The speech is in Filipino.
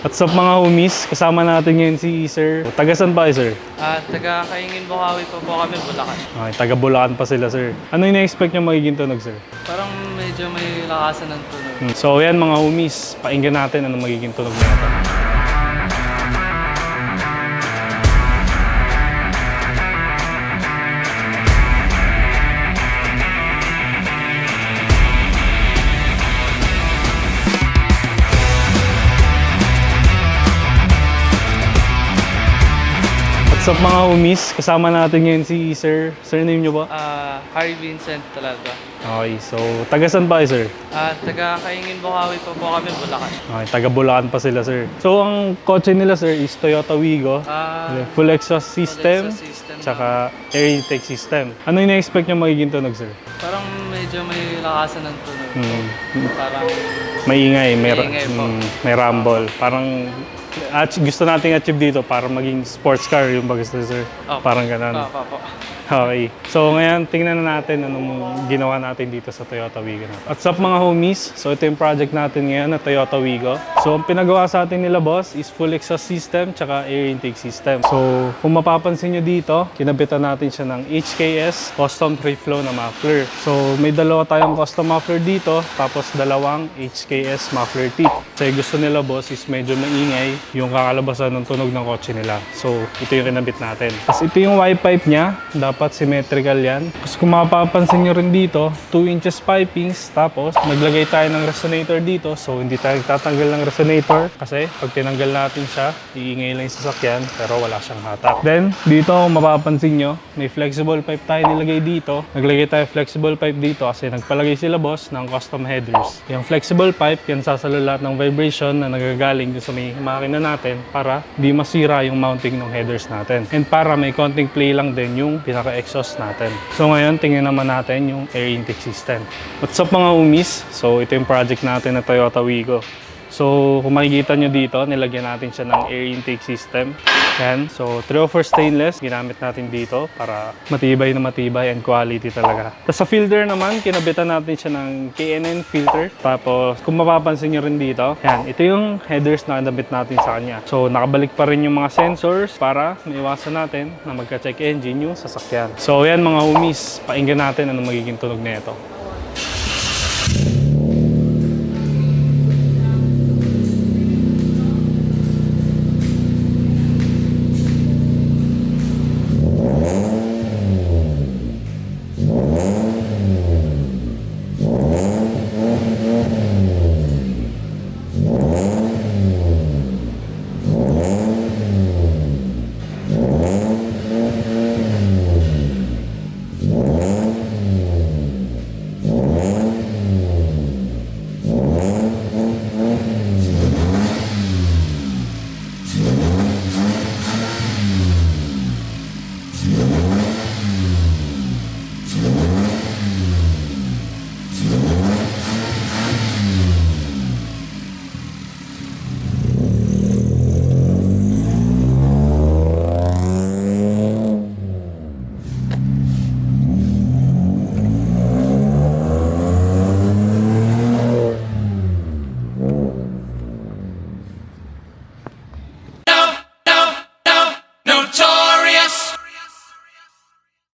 What's up mga homies? Kasama natin ngayon si Sir. Tagasan ba kayo, sir? Taga Kaingin Bukawi pa po kami, Bulacan. Okay, taga Bulacan pa sila, sir. Ano yung na-expect nyo magiging tunog, sir? Parang medyo may lakasan ng tunog. So yan mga homies, painggan natin ano magiging tunog na ito. What's up mga homies? Kasama natin ngayon si Sir. Sir, name nyo ba? Harry Vincent talaga. Okay, so tagasan ba kayo, sir? Taga Kaingin Bukawi pa po kami, Bulacan. Okay, taga Bulacan pa sila, sir. So ang kotse nila, sir, is Toyota Wigo. Full exhaust system, tsaka air intake system. Ano yung na-expect nyo magiging tunog, sir? Parang medyo may lakasan ng tunog. Parang Maingay, Maingay po. may rumble. Parang gusto nating achieve dito para maging sports car yung gusto, sir. Opo. Parang ganun. po. Okay. So ngayon, tingnan na natin anong ginawa natin dito sa Toyota Wigo natin. What's up mga homies? So ito yung project natin ngayon na Toyota Wigo. So ang pinagawa sa atin nila boss is full exhaust system tsaka air intake system. So kung mapapansin nyo dito, kinabitan natin siya ng HKS custom free flow na muffler. So may dalawa tayong custom muffler dito, tapos dalawang HKS muffler tip. So yung gusto nila boss is medyo maingay yung kakalabasan ng tunog ng kotse nila. So ito yung kinabit natin. Tapos ito yung Y-pipe niya. Dapat symmetrical yan. Kasi kung mapapansin nyo rin dito, 2 inches pipings, tapos naglagay tayo ng resonator dito. So hindi tayo tatanggal ng resonator kasi pag tinanggal natin siya, iingay lang yung sasakyan pero wala siyang hatak. Then dito kung mapapansin nyo, may flexible pipe tayo nilagay dito. Naglagay tayo flexible pipe dito kasi nagpalagay sila boss ng custom headers. Yung flexible pipe, yan sasalo lahat ng vibration na nagagaling dun sa may makina natin para di masira yung mounting ng headers natin. And para may konting play lang din yung exhaust natin. So ngayon, tingnan naman natin yung air intake system. What's up mga homies? So ito yung project natin na Toyota Wigo. So kung makikita nyo dito, nilagyan natin siya ng air intake system. Yan. So 304 stainless, ginamit natin dito para matibay na matibay and quality talaga. Tapos sa filter naman, kinabitan natin siya ng K&N filter. Tapos kung mapapansin nyo rin dito, yan, ito yung headers na kinabit natin sa kanya. So nakabalik pa rin yung mga sensors para maiwasan natin na magka-check engine yung sasakyan. So yan mga homies, painggan natin ano magiging tunog na ito.